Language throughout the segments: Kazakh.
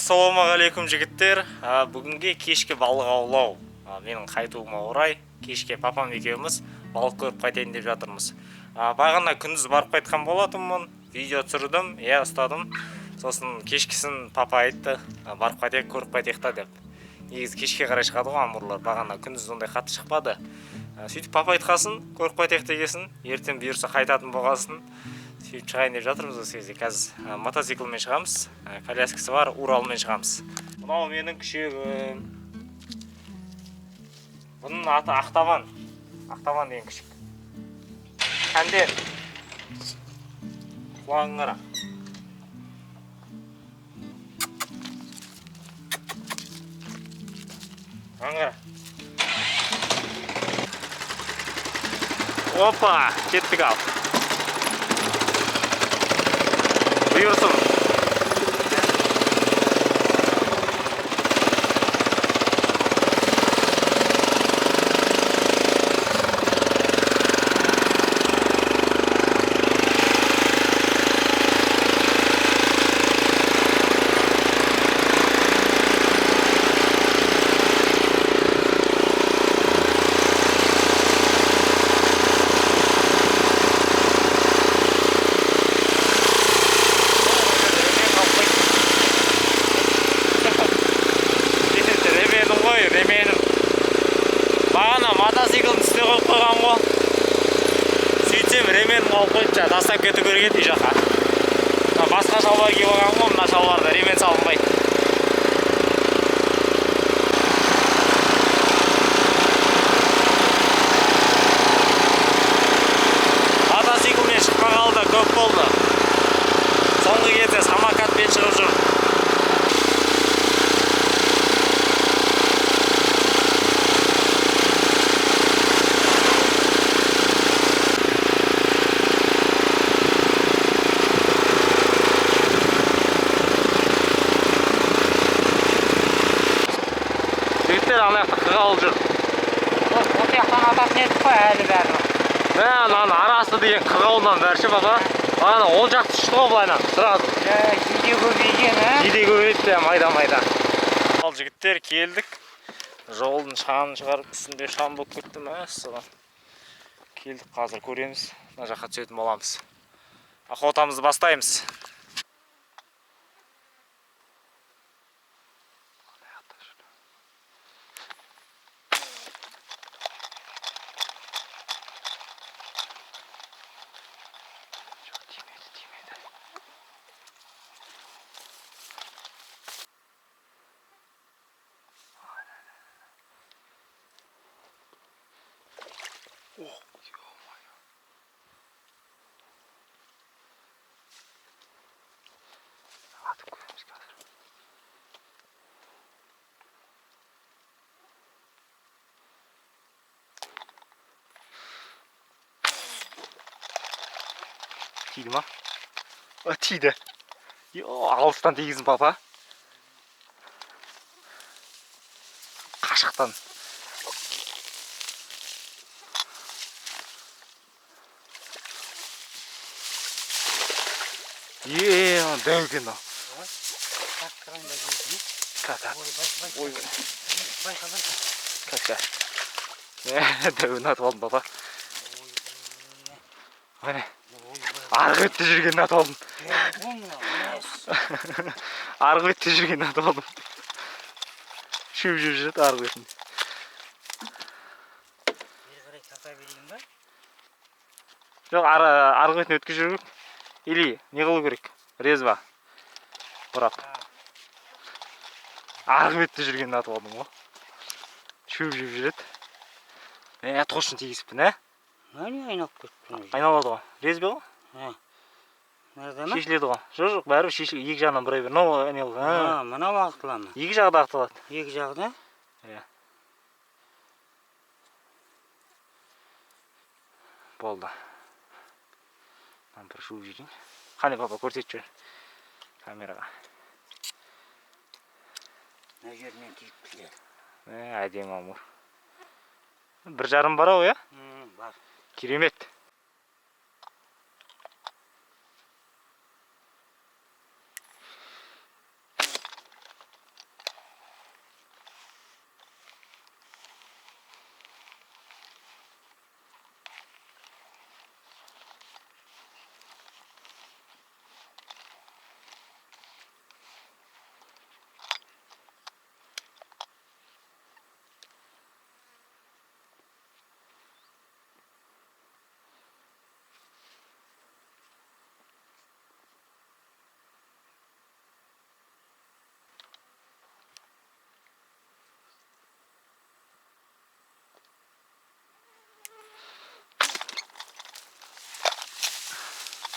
Ассалаумағалейкум жігіттер. Бүгінге кешке балық аулау. Менің қайтуыма орай кешке папам екеуміз балық көріп қайтайын деп жатырмыз. Бағана күндіз барып қайтқан болатынмын. Видео түсірдім, ұстадым. Сосын кешкісін папа айтты, барып қайтайық, көріп қайтайық та деп. Негізі кешке қарай шығады ғой амурлар. Бағана күндіз ондай қатты шықпады. Сөйтіп папа айтқасын, көріп қайтайық дегесін, ертең бұйырса қайтатын болғасын. Сөйтіп шығайын деп жатырмыз осы кезде. Қазір мотоциклмен шығамыз, коляскасы бар, Уралмен шығамыз. Мынау менің күшегім. Бұның аты Ақтабан. Ақтабан деген күшік. Кәнден. Құлағын қара. Қара. Опа, кеттік ал. Бұйырсын. Мотоциклдің үстіне қойып қойған ғой. Сөйтсем ременін алып қойып тастап кету керек еді үй жаққа. Басқа шалбар киіп алған ғой, мына шалбарда ремен салынбайды. Мотоциклмен шықпағалы да көп болды. Соңғы кезде самокатпен шығып жүр. Ана жақта қығалып жүр. Осы жақтан ататын едік қой әлі бәрі. Ана арасы деген қығауынан бәрші баба. Ана ол жақты шықты ғой бұлайнан. Сразу. Жиде көбейген, Жиде көбейді, майда-майда. Ал жігіттер келдік. Жолдың шаңын шығарып, үстінде шам болып кетті мәссаған. Келдік, қазір көреміз. Мына жаққа түсетін боламыз. Охотамызды бастаймыз. Ох, ё-моё. Атып көреміз қазір. Тиді ма? Тиді. Алыстан тигізін папа. Қашықтан. Дәуген ау. Дәуін атып алдым папа. Арғы бетте жүрген атып алдым. Арғы бетте жүрген атып алдым. Шөп жүріп жүреді арғы бетінде. Жоқ, арғы бетіне өтке жүру керек. Или не қылу керек? Резва. Бұрап. Арғы бетте жүргенін атып алдым ғой. Шөп жүріп жүреді. Тоқшын тегізіппін, Не айналып кетті. Айналады ғой. Резве ғой? Шешіледі ғой. Жоқ, бәрі шешіледі. Екі жағынан бұрай бер. Мына бағыттылама. Екі жағы да ақталады. Екі жағда? Болды. Бір шуып жүрейін. Қане папа, көрсетіп жүр камераға. Мына жерінен тиіп келеді. Әдемі амур. 1,5 бар ау, Бар. Керемет.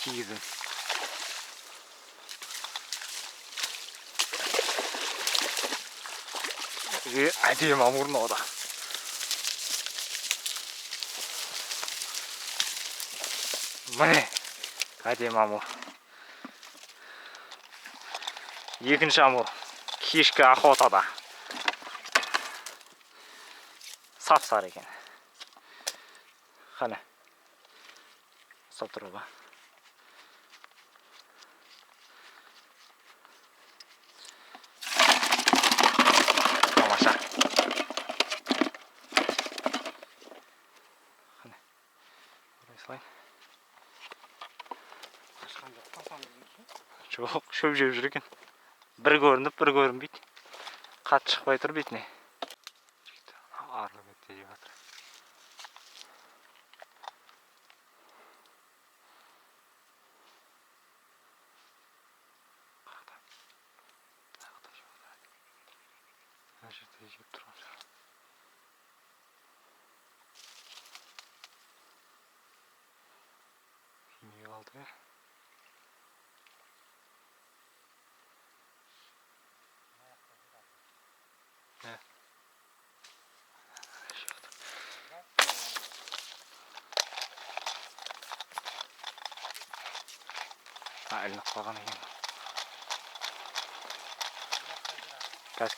кигізім. Әдемі амур мынау да. Міне, әдемі амур. Екінші амур. Кешкі охотада. Сап-сары екен. Қане. Ұстап тұру ба. Тамаша. Қане. Орай салайын. Жоқ, шөп жеп жүр екен. Бір көрініп, бір көрінбейді. Қатты шықпай тұр бетіне. Арлы бетте жеп жатыр. Мына жерде жеп тұрған шығар. Күймей қалды ба? Ілініп қалған екен. Кәс.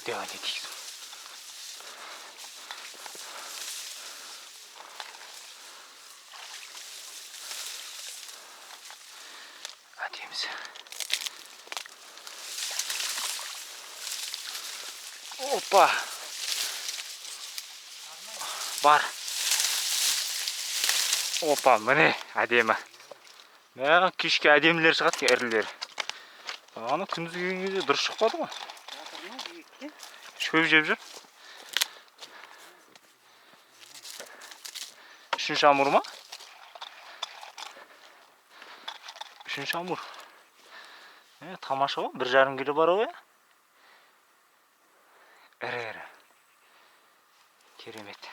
Devam edeyim. Ademiz. Hoppa. Бар. Опа, міне әдемі. Мә, кешке әдемілер шығады, ірілер. Аны күндіз келген кезде дұрыс шықпады ғой. Шөп жеп жүр. Үшінші амур ма? Үшінші амур. Тамаша ғой, 1,5 келі бар ғой. Ірі. Керемет.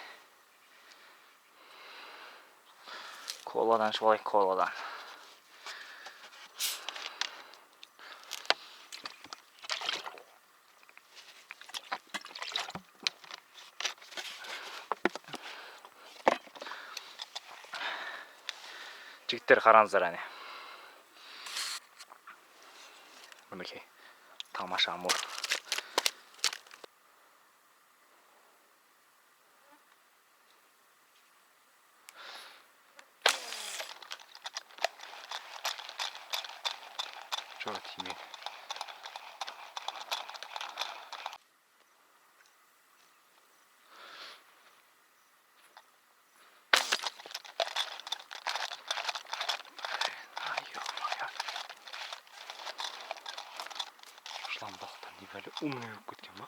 Коладан шылай, коладан. Жігіттер қараңыздар әне. Мінекей. Тамаша амур. Жоқ тимейді. Жыланбалықтан небәлі умный болып кеткен ба?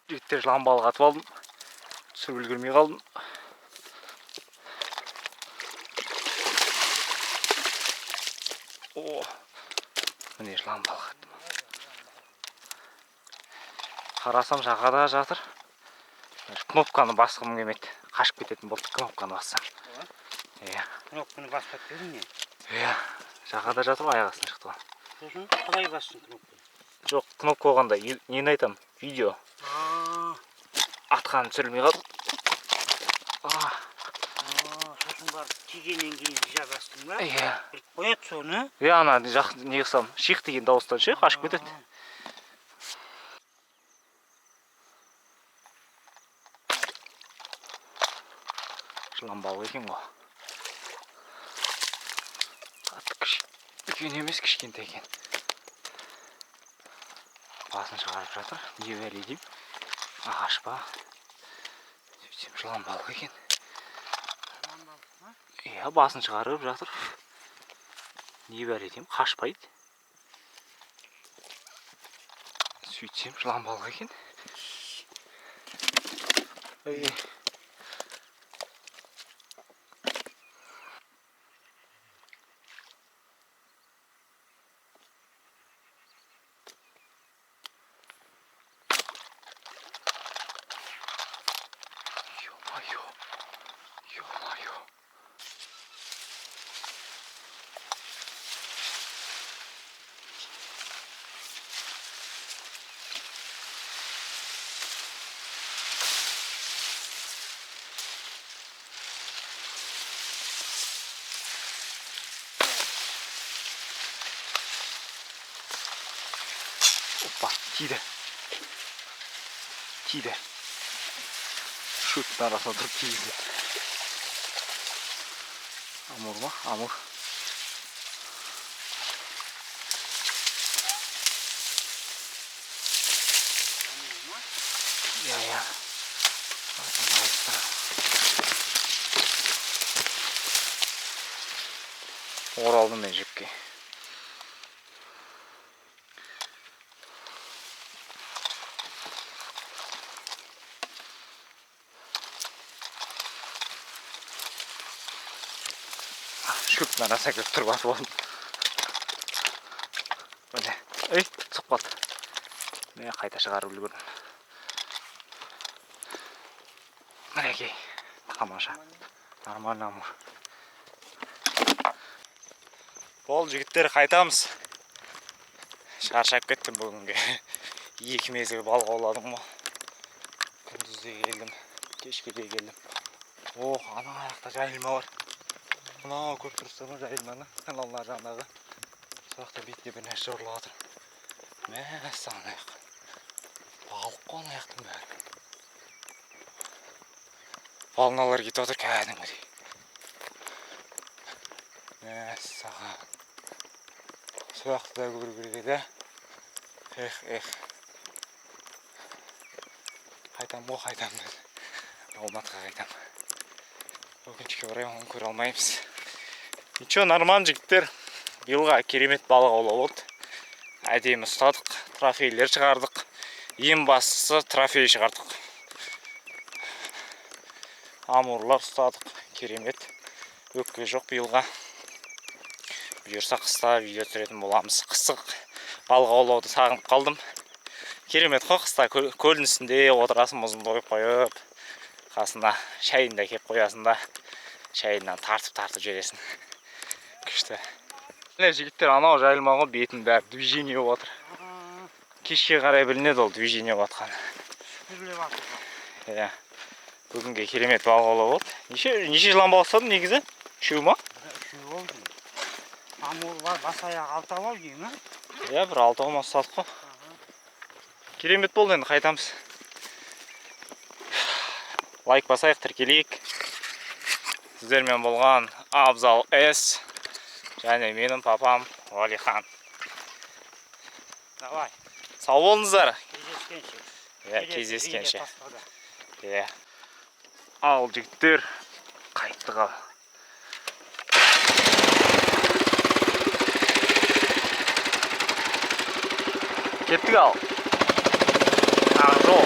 Жігіттер жыланбалық атып алдым. Түсіріп үлгермей қалдым. Міне жыланбалық аттым. Қарасам жағада жатыр. Кнопканы басқым келмеді. Қашып кететін болды кнопканы бассам. Кнопканы басып кетпедің не? Жағада жатыр, аяқ астынан шықты ғой. Сосын қалай бассын кнопканы? Жоқ, кнопка қойғанда нені айтам? Видео. Атқаным түсірілмей қалды. Сосын барып тигеннен кейін жа бастың ба? Біліп қояды соны? Ана жақ не қылсам, шиқ деген дауыстан ше, қашып кетеді. Жыланбалық екен ғой. Үлкен емес, кішкентай екен. Басын шығарып жатыр. Не бәле деймін? Ағаш па? Сөйтсем жыланбалық екен. Басын шығарып жатыр. Не бәле деймін? Қашпайды. Сөйтсем жыланбалық екен. Ё-моё. Опа, тиді. Шөптің арасына тұрып тиді. Амур ма? Амур. Я. Оралдым мен жіпке. Шөптің арасына кіріп тұрып атып алдым. Міне, сұқпат. Мен қайта шығарып үлгердім. Мінекей, тамаша. Нормально амур. Бол жігіттер, қайтамыз. Шаршап кеттім бүгінге. 2 мезгіл балық ауладым ғой. Күндізде келдім, кешке де келдім. Ана аяқта жайылма бар. Мынау көп тұрыстырма жайылманы. Каналдар жағындағы. Соқта бетіне бір нәрсе ұрлап жатыр. Мәссаған аяқ. Балық қой аяқтың бәрі. Балыналар кетіп отыр кәдімгідей. Мәссаған. Соқты да көру керек еді. Қайтам ғой, қайтам біз. Алматыға қайтам. Өкінішке орай оны көре алмаймыз. Ничего, нормально жігіттер. Биылға керемет балық аулау болды. Әдемі ұстадық, трофейлер шығардық. Ең бастысы трофей шығардық. Амурлар ұстадық, керемет. Өкпе жоқ биылға. Бұйырса қыста видео түсіретін боламыз. Қысық балық аулауды сағынып қалдым. Керемет қой, қыста көлдің үстінде отырасың, мұзын қойып қойып, қасында шайын да кеп қоясың да, шайынан тартып жібересің. Күшті. Міне жігіттер, анау жайылмаға бетін бәрі движение болып отыр. Кешке қарай білінеді ол движение болып жатқан. Бүгінге керемет балық аулау болды. Неше жылан балық ұстадың негізі? 3 ма? 3 болды. Амур бар, бас аяқ 6 алау деймін. Бір 6 ма ұстадық қой. Керемет болды, енді қайтамыз. Лайк басайық, тіркелейік. Сіздермен болған Абзал С. Және менің папам Валихан. Давай. Сау болыңыздар. Кездескенше. Ал жігіттер, қайттық ал. Кеттік ал. Ақ жол.